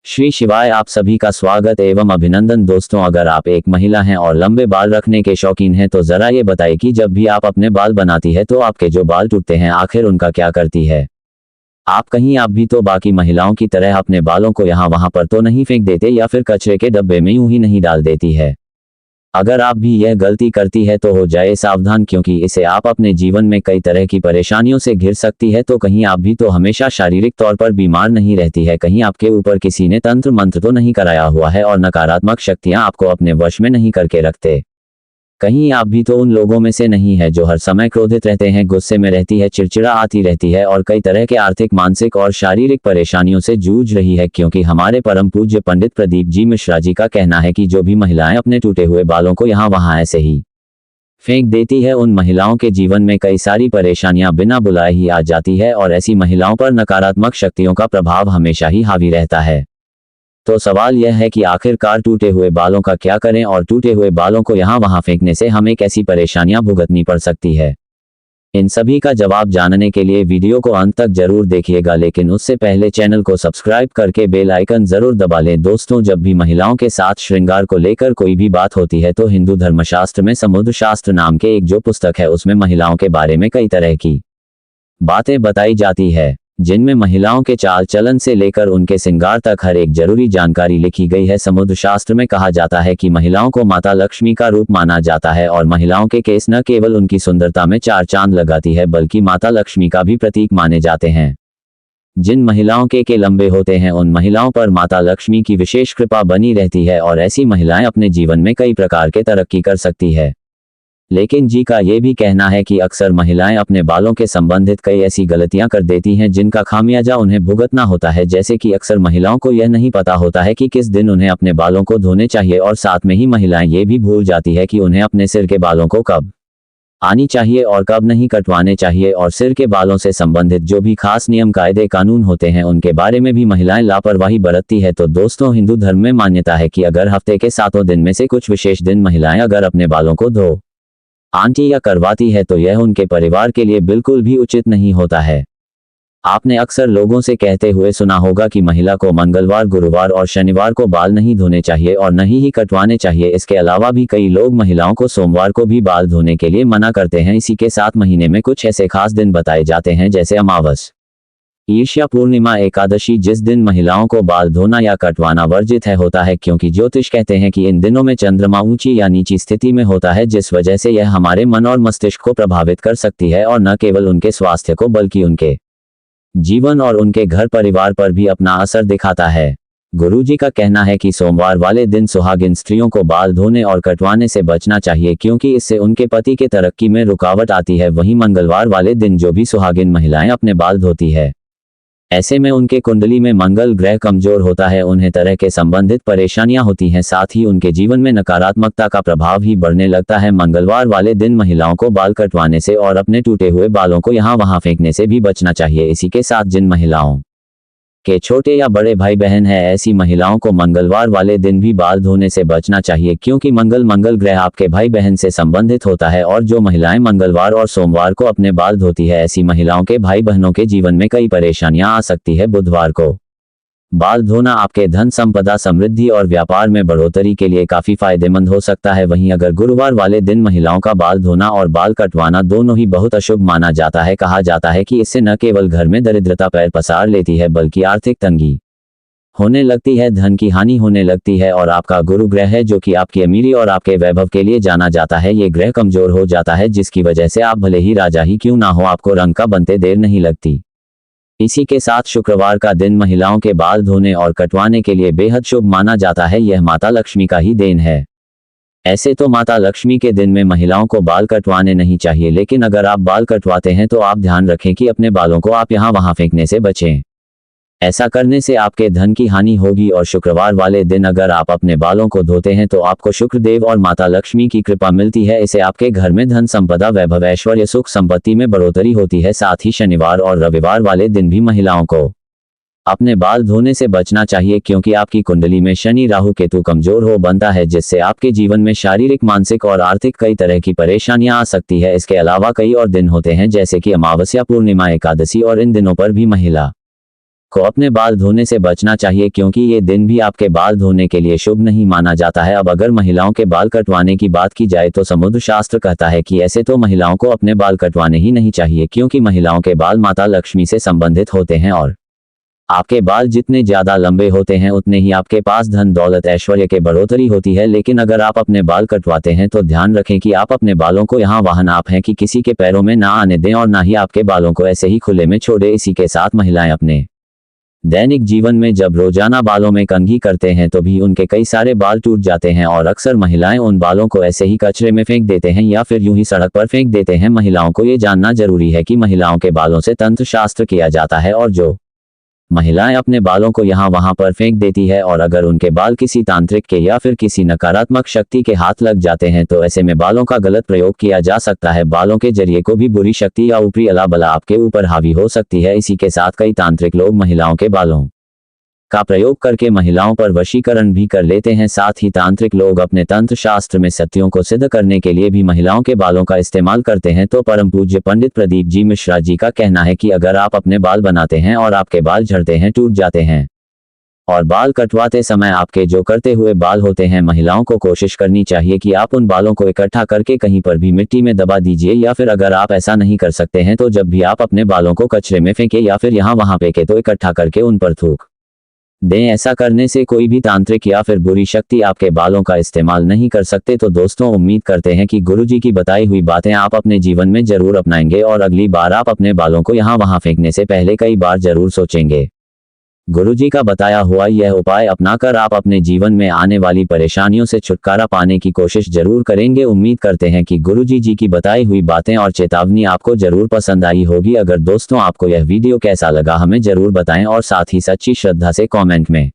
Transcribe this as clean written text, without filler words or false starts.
श्री शिवाय आप सभी का स्वागत एवं अभिनंदन। दोस्तों, अगर आप एक महिला हैं और लंबे बाल रखने के शौकीन हैं तो जरा ये बताइए कि जब भी आप अपने बाल बनाती है तो आपके जो बाल टूटते हैं आखिर उनका क्या करती है। आप भी तो बाकी महिलाओं की तरह अपने बालों को यहाँ वहां पर तो नहीं फेंक देते या फिर कचरे के डब्बे में यूं ही नहीं डाल देती है। अगर आप भी यह गलती करती है तो हो जाए सावधान, क्योंकि इसे आप अपने जीवन में कई तरह की परेशानियों से घिर सकती है। तो कहीं आप भी तो हमेशा शारीरिक तौर पर बीमार नहीं रहती है, कहीं आपके ऊपर किसी ने तंत्र मंत्र तो नहीं कराया हुआ है और नकारात्मक शक्तियां आपको अपने वश में नहीं करके रखते। कहीं आप भी तो उन लोगों में से नहीं है जो हर समय क्रोधित रहते हैं, गुस्से में रहती है, चिड़चिड़ा आती रहती है और कई तरह के आर्थिक, मानसिक और शारीरिक परेशानियों से जूझ रही है। क्योंकि हमारे परम पूज्य पंडित प्रदीप जी मिश्रा जी का कहना है कि जो भी महिलाएं अपने टूटे हुए बालों को यहाँ वहां ऐसे ही फेंक देती है, उन महिलाओं के जीवन में कई सारी परेशानियां बिना बुलाए ही आ जाती है और ऐसी महिलाओं पर नकारात्मक शक्तियों का प्रभाव हमेशा ही हावी रहता है। तो सवाल यह है कि आखिरकार टूटे हुए बालों का क्या करें और टूटे हुए बालों को यहाँ वहां फेंकने से हमें कैसी परेशानियां भुगतनी पड़ सकती है। इन सभी का जवाब जानने के लिए वीडियो को अंत तक जरूर देखिएगा, लेकिन उससे पहले चैनल को सब्सक्राइब करके बेल आइकन जरूर दबा लें। दोस्तों, जब भी महिलाओं के साथ श्रृंगार को लेकर कोई भी बात होती है तो हिंदू धर्मशास्त्र में समुद्र शास्त्र नाम के एक जो पुस्तक है उसमें महिलाओं के बारे में कई तरह की बातें बताई जाती है, जिनमें महिलाओं के चाल चलन से लेकर उनके श्रृंगार तक हर एक जरूरी जानकारी लिखी गई है। समुद्र शास्त्र में कहा जाता है कि महिलाओं को माता लक्ष्मी का रूप माना जाता है और महिलाओं के केस न केवल उनकी सुंदरता में चार चांद लगाती है बल्कि माता लक्ष्मी का भी प्रतीक माने जाते हैं। जिन महिलाओं के लंबे होते हैं उन महिलाओं पर माता लक्ष्मी की विशेष कृपा बनी रहती है और ऐसी महिलाएं अपने जीवन में कई प्रकार के तरक्की कर सकती है। लेकिन जी का ये भी कहना है कि अक्सर महिलाएं अपने बालों के संबंधित कई ऐसी गलतियां कर देती हैं जिनका खामियाजा उन्हें भुगतना होता है। जैसे कि अक्सर महिलाओं को यह नहीं पता होता है कि किस दिन उन्हें अपने बालों को धोने चाहिए और साथ में ही महिलाएं ये भी भूल जाती है कि उन्हें अपने सिर के बालों को कब आनी चाहिए और कब नहीं कटवाने चाहिए, और सिर के बालों से संबंधित जो भी खास नियम कायदे कानून होते हैं उनके बारे में भी महिलाएं लापरवाही बरतती है। तो दोस्तों, हिंदू धर्म में मान्यता है कि अगर हफ्ते के 7 दिन में से कुछ विशेष दिन महिलाएं अगर अपने बालों को धो आंटी या करवाती है तो यह उनके परिवार के लिए बिल्कुल भी उचित नहीं होता है। आपने अक्सर लोगों से कहते हुए सुना होगा कि महिला को मंगलवार, गुरुवार और शनिवार को बाल नहीं धोने चाहिए और नहीं ही कटवाने चाहिए। इसके अलावा भी कई लोग महिलाओं को सोमवार को भी बाल धोने के लिए मना करते हैं। इसी के साथ महीने में कुछ ऐसे खास दिन बताए जाते हैं जैसे अमावस, ईर्ष्या पूर्णिमा, एकादशी, जिस दिन महिलाओं को बाल धोना या कटवाना वर्जित होता है, क्योंकि ज्योतिष कहते हैं कि इन दिनों में चंद्रमा ऊंची या नीची स्थिति में होता है, जिस वजह से यह हमारे मन और मस्तिष्क को प्रभावित कर सकती है और न केवल उनके स्वास्थ्य को बल्कि उनके जीवन और उनके घर परिवार पर भी अपना असर दिखाता है। गुरुजी का कहना है कि सोमवार वाले दिन सुहागिन स्त्रियों को बाल धोने और कटवाने से बचना चाहिए, क्योंकि इससे उनके पति के तरक्की में रुकावट आती है। वहीं मंगलवार वाले दिन जो भी सुहागिन महिलाएं अपने बाल धोती है, ऐसे में उनके कुंडली में मंगल ग्रह कमजोर होता है, उन्हें तरह के संबंधित परेशानियां होती हैं, साथ ही उनके जीवन में नकारात्मकता का प्रभाव ही बढ़ने लगता है। मंगलवार वाले दिन महिलाओं को बाल कटवाने से और अपने टूटे हुए बालों को यहाँ वहां फेंकने से भी बचना चाहिए। इसी के साथ जिन महिलाओं के छोटे या बड़े भाई बहन हैं, ऐसी महिलाओं को मंगलवार वाले दिन भी बाल धोने से बचना चाहिए, क्योंकि मंगल ग्रह आपके भाई बहन से संबंधित होता है और जो महिलाएं मंगलवार और सोमवार को अपने बाल धोती है ऐसी महिलाओं के भाई बहनों के जीवन में कई परेशानियां आ सकती है। बुधवार को बाल धोना आपके धन संपदा, समृद्धि और व्यापार में बढ़ोतरी के लिए काफी फायदेमंद हो सकता है। वहीं अगर गुरुवार वाले दिन महिलाओं का बाल धोना और बाल कटवाना दोनों ही बहुत अशुभ माना जाता है। कहा जाता है कि इससे न केवल घर में दरिद्रता पैर पसार लेती है बल्कि आर्थिक तंगी होने लगती है, धन की हानि होने लगती है और आपका गुरु ग्रह है जो कि आपकी अमीरी और आपके वैभव के लिए जाना जाता है, ये ग्रह कमजोर हो जाता है, जिसकी वजह से आप भले ही राजा ही क्यों ना हो, आपको रंग का बनते देर नहीं लगती। इसी के साथ शुक्रवार का दिन महिलाओं के बाल धोने और कटवाने के लिए बेहद शुभ माना जाता है, यह माता लक्ष्मी का ही देन है। ऐसे तो माता लक्ष्मी के दिन में महिलाओं को बाल कटवाने नहीं चाहिए, लेकिन अगर आप बाल कटवाते हैं तो आप ध्यान रखें कि अपने बालों को आप यहाँ वहां फेंकने से बचें। ऐसा करने से आपके धन की हानि होगी। और शुक्रवार वाले दिन अगर आप अपने बालों को धोते हैं तो आपको शुक्रदेव और माता लक्ष्मी की कृपा मिलती है, इससे आपके घर में धन संपदा, वैभव, ऐश्वर्य, सुख संपत्ति में बढ़ोतरी होती है। साथ ही शनिवार और रविवार वाले दिन भी महिलाओं को अपने बाल धोने से बचना चाहिए, क्योंकि आपकी कुंडली में शनि, राहु, केतु कमजोर हो बनता है, जिससे आपके जीवन में शारीरिक, मानसिक और आर्थिक कई तरह की परेशानियां आ सकती है। इसके अलावा कई और दिन होते हैं जैसे कि अमावस्या, पूर्णिमा, एकादशी, और इन दिनों पर भी महिला को अपने बाल धोने से बचना चाहिए क्योंकि ये दिन भी आपके बाल धोने के लिए शुभ नहीं माना जाता है। अब अगर महिलाओं के बाल कटवाने की बात की जाए तो समुद्र शास्त्र कहता है कि ऐसे तो महिलाओं को अपने बाल कटवाने ही नहीं चाहिए क्योंकि महिलाओं के बाल माता लक्ष्मी से संबंधित होते हैं और आपके बाल जितने ज्यादा लंबे होते हैं उतने ही आपके पास धन दौलत ऐश्वर्य के बढ़ोतरी होती है। लेकिन अगर आप अपने बाल कटवाते हैं तो ध्यान रखें कि आप अपने बालों को यहाँ वाहन आप हैं कि किसी के पैरों में ना आने दें और ना ही आपके बालों को ऐसे ही खुले में छोड़े। इसी के साथ महिलाएं अपने दैनिक जीवन में जब रोजाना बालों में कंघी करते हैं तो भी उनके कई सारे बाल टूट जाते हैं और अक्सर महिलाएं उन बालों को ऐसे ही कचरे में फेंक देते हैं या फिर यूं ही सड़क पर फेंक देते हैं। महिलाओं को ये जानना जरूरी है कि महिलाओं के बालों से तंत्र शास्त्र किया जाता है और जो महिलाएं अपने बालों को यहाँ वहां पर फेंक देती है और अगर उनके बाल किसी तांत्रिक के या फिर किसी नकारात्मक शक्ति के हाथ लग जाते हैं तो ऐसे में बालों का गलत प्रयोग किया जा सकता है। बालों के जरिए को भी बुरी शक्ति या ऊपरी अला बला आपके ऊपर हावी हो सकती है। इसी के साथ कई तांत्रिक लोग महिलाओं के बालों का प्रयोग करके महिलाओं पर वशीकरण भी कर लेते हैं। साथ ही तांत्रिक लोग अपने तंत्र शास्त्र में सत्यों को सिद्ध करने के लिए भी महिलाओं के बालों का इस्तेमाल करते हैं। तो परम पूज्य पंडित प्रदीप जी मिश्रा जी का कहना है कि अगर आप अपने बाल बनाते हैं और आपके बाल झड़ते हैं, टूट जाते हैं और बाल कटवाते समय आपके जो करते हुए बाल होते हैं, महिलाओं को कोशिश करनी चाहिए कि आप उन बालों को इकट्ठा करके कहीं पर भी मिट्टी में दबा दीजिए या फिर अगर आप ऐसा नहीं कर सकते हैं तो जब भी आप अपने बालों को कचरे में फेंके या फिर यहाँ वहां फेंके तो इकट्ठा करके उन पर थूक दें। ऐसा करने से कोई भी तांत्रिक या फिर बुरी शक्ति आपके बालों का इस्तेमाल नहीं कर सकते। तो दोस्तों, उम्मीद करते हैं कि गुरुजी की बताई हुई बातें आप अपने जीवन में जरूर अपनाएंगे और अगली बार आप अपने बालों को यहाँ वहां फेंकने से पहले कई बार जरूर सोचेंगे। गुरुजी का बताया हुआ यह उपाय अपनाकर आप अपने जीवन में आने वाली परेशानियों से छुटकारा पाने की कोशिश जरूर करेंगे। उम्मीद करते हैं कि गुरुजी जी की बताई हुई बातें और चेतावनी आपको जरूर पसंद आई होगी। अगर दोस्तों आपको यह वीडियो कैसा लगा हमें जरूर बताएं और साथ ही सच्ची श्रद्धा से कमेंट में